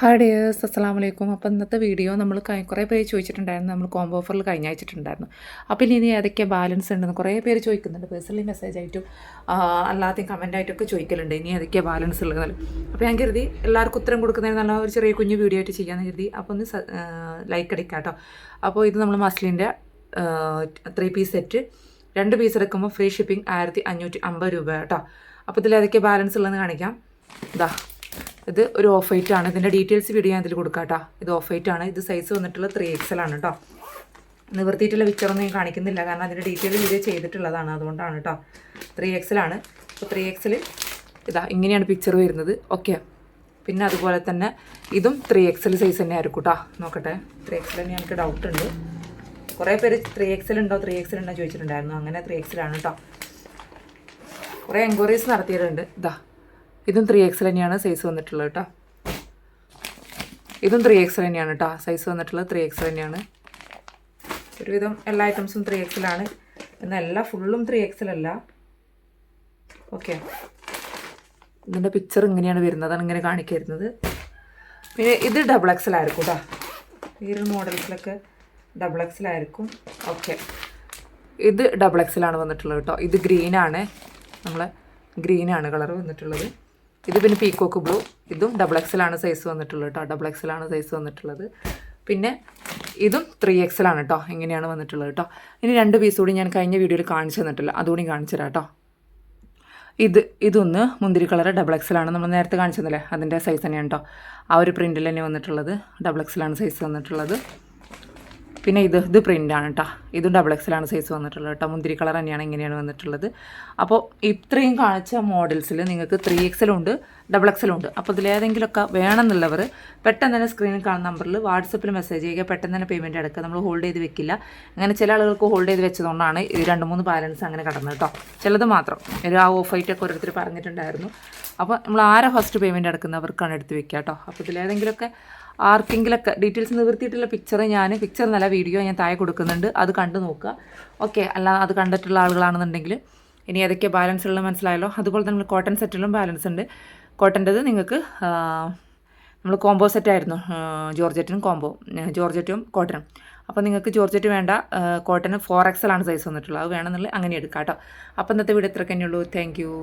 Hi dears, അസ്സലാമു അലൈക്കും. അപ്പോൾ ഇന്നത്തെ വീഡിയോ നമ്മൾ കുറേ പേര് ചോദിച്ചിട്ടുണ്ടായിരുന്നു, നമ്മൾ കോംബോ ഓഫറിൽ കഴിഞ്ഞ അയച്ചിട്ടുണ്ടായിരുന്നു. അപ്പോൾ ഇനി ഏതൊക്കെ ബാലൻസ് ഉണ്ടെന്ന് കുറേ പേര് ചോദിക്കുന്നുണ്ട്. പേഴ്സണലി മെസ്സേജ് ആയിട്ടും അല്ലാതെയും കമൻറ്റായിട്ടൊക്കെ ചോദിക്കലുണ്ട്, ഇനി ഏതൊക്കെ ബാലൻസ് ഉള്ളതെന്ന്. അപ്പോൾ ഞാൻ കരുതി എല്ലാവർക്കും ഉത്തരം കൊടുക്കുന്നതിന് നല്ല ഒരു ചെറിയ കുഞ്ഞു വീഡിയോ ആയിട്ട് ചെയ്യാമെന്ന് കരുതി. അപ്പോൾ ഒന്ന് ലൈക്ക് അടിക്കാം കേട്ടോ. അപ്പോൾ ഇത് നമ്മൾ മസ്ലിൻ്റെ 3 പീസ് സെറ്റ് 2 പീസ് എടുക്കുമ്പോൾ ഫ്രീ ഷിപ്പിംഗ് 1550 രൂപ കേട്ടോ. അപ്പോൾ ഇതിൽ ഏതൊക്കെ ബാലൻസ് ഉള്ളതെന്ന് കാണിക്കാം. ഇതാ, ഇത് ഒരു ഓഫ് വൈറ്റ് ആണ്. ഇതിൻ്റെ ഡീറ്റെയിൽസ് വീഡിയോ ഞാൻ ഇതിൽ കൊടുക്കാം കേട്ടോ. ഇത് ഓഫ് വൈറ്റ് ആണ്. ഇത് സൈസ് വന്നിട്ടുള്ളത് 3XL ആണ് കേട്ടോ. നിവർത്തിയിട്ടുള്ള പിക്ചറൊന്നും ഞാൻ കാണിക്കുന്നില്ല, കാരണം അതിൻ്റെ ഡീറ്റെയിൽ വീഡിയോ ചെയ്തിട്ടുള്ളതാണ്, അതുകൊണ്ടാണ് കേട്ടോ. 3XL ആണ്. അപ്പോൾ 3XL ഇതാ ഇങ്ങനെയാണ് പിക്ചർ വരുന്നത്. ഓക്കെ, പിന്നെ അതുപോലെ തന്നെ ഇതും 3XL സൈസ് തന്നെ ആയിരിക്കും കേട്ടോ. നോക്കട്ടെ, 3XL തന്നെ എനിക്ക് ഡൗട്ട് ഉണ്ട്. കുറേ പേര് 3XL ഉണ്ടോ ചോദിച്ചിട്ടുണ്ടായിരുന്നു. അങ്ങനെ 3XL ആണ് കേട്ടോ. കുറേ എൻക്വയറീസ് നടത്തിയിട്ടുണ്ട്. ഇതാ, ഇതും 3XL തന്നെയാണ് സൈസ് വന്നിട്ടുള്ളത് കേട്ടോ. ഇതും 3XL തന്നെയാണ് കേട്ടോ സൈസ് വന്നിട്ടുള്ളത്. 3XL തന്നെയാണ്. ഒരുവിധം എല്ലാ ഐറ്റംസും 3XL ആണ്. എന്നല്ല ഫുള്ളും 3XL അല്ല. ഓക്കെ, ഇതിൻ്റെ പിക്ചർ ഇങ്ങനെയാണ് വരുന്നതാണ്, ഇങ്ങനെ കാണിക്കരുന്നത്. പിന്നെ ഇത് XXL ആയിരിക്കും കേട്ടോ. ഈ ഒരു മോഡൽസിലൊക്കെ XXL ആയിരിക്കും. ഓക്കെ, ഇത് XXL ആണ് വന്നിട്ടുള്ളത് കേട്ടോ. ഇത് ഗ്രീനാണ്, നമ്മളെ ഗ്രീനാണ് കളർ വന്നിട്ടുള്ളത്. ഇത് പിന്നെ പീക്കോക്ക് ബ്ലൂ, ഇതും XXL ആണ് സൈസ് വന്നിട്ടുള്ളത് കേട്ടോ. XXL ആണ് സൈസ് വന്നിട്ടുള്ളത്. പിന്നെ ഇതും 3XL ആണ് കേട്ടോ. ഇങ്ങനെയാണ് വന്നിട്ടുള്ളത് കേട്ടോ. ഇനി 2 പീസ് കൂടി ഞാൻ കഴിഞ്ഞ വീഡിയോയിൽ കാണിച്ചു തന്നിട്ടില്ല, അതുകൂടി കാണിച്ചു തരാം കേട്ടോ. ഇതൊന്ന് മുന്തിരി കളർ XXL ആണ്. നമ്മൾ നേരത്തെ കാണിച്ചു തന്നില്ലേ, അതിൻ്റെ സൈസ് തന്നെയാണ് കേട്ടോ. ആ ഒരു പ്രിൻറ്റിൽ തന്നെ വന്നിട്ടുള്ളത്. XXL ആണ് സൈസ് വന്നിട്ടുള്ളത്. പിന്നെ ഇത് പ്രിൻ്റാണ് കേട്ടോ. ഇതും XXL ആണ് സൈസ് വന്നിട്ടുള്ളത് കേട്ടോ. മുന്തിരി കളർ തന്നെയാണ് ഇങ്ങനെയാണ് വന്നിട്ടുള്ളത്. അപ്പോൾ ഇത്രയും കാണിച്ച മോഡൽസിൽ നിങ്ങൾക്ക് 3XL ഉണ്ട്, XXL ഉണ്ട്. അപ്പോൾ ഇതിലേതെങ്കിലുമൊക്കെ വേണമെന്നുള്ളവർ പെട്ടെന്ന് തന്നെ സ്ക്രീനിൽ കാണുന്ന നമ്പറിൽ വാട്സപ്പിൽ മെസ്സേജ് ചെയ്യുക. പെട്ടെന്ന് തന്നെ പേയ്മെൻറ്റ് അടക്കുക. നമ്മൾ ഹോൾഡ് ചെയ്ത് വെക്കില്ല. അങ്ങനെ ചില ആളുകൾക്ക് ഹോൾഡ് ചെയ്ത് വെച്ചതുകൊണ്ടാണ് ഈ 2-3 ബാലൻസ് അങ്ങനെ കടന്നത് കേട്ടോ. ചിലത് മാത്രം ആ ഓഫ് ആയിട്ടൊക്കെ ഓരോരുത്തർ പറഞ്ഞിട്ടുണ്ടായിരുന്നു. അപ്പോൾ നമ്മൾ ആരെ ഫസ്റ്റ് പേയ്മെൻറ്റ് അടക്കുന്നവർക്കാണ് എടുത്ത് വെക്കുക കേട്ടോ. അപ്പോൾ ഇതിലേതെങ്കിലുമൊക്കെ ആർക്കെങ്കിലൊക്കെ ഡീറ്റെയിൽസ് നിവർത്തിയിട്ടുള്ള പിക്ചർ നല്ല വീഡിയോ ഞാൻ താഴെ കൊടുക്കുന്നുണ്ട്, അത് കണ്ടു നോക്കുക. ഓക്കെ, അല്ല അത് കണ്ടിട്ടുള്ള ആളുകളാണെന്നുണ്ടെങ്കിൽ ഇനി ഏതൊക്കെ ബാലൻസ് ഉള്ളത് മനസ്സിലായല്ലോ. അതുപോലെ തന്നെ കോട്ടൺ സെറ്റിലും ബാലൻസ് ഉണ്ട്. കോട്ടൻ്റെത് നിങ്ങൾക്ക് നമ്മൾ കോംബോ സെറ്റായിരുന്നു, ജോർജറ്റും കോട്ടനും. അപ്പോൾ നിങ്ങൾക്ക് ജോർജറ്റ് വേണ്ട, കോട്ടന് 4XL ആണ് സൈസ് വന്നിട്ടുള്ളത്. അത് വേണമെന്നുള്ളത് അങ്ങനെ എടുക്കാം കേട്ടോ. അപ്പോൾ ഇന്നത്തെ വീഡിയോ ഇത്രയൊക്കെ തന്നെയുള്ളൂ. Thank U.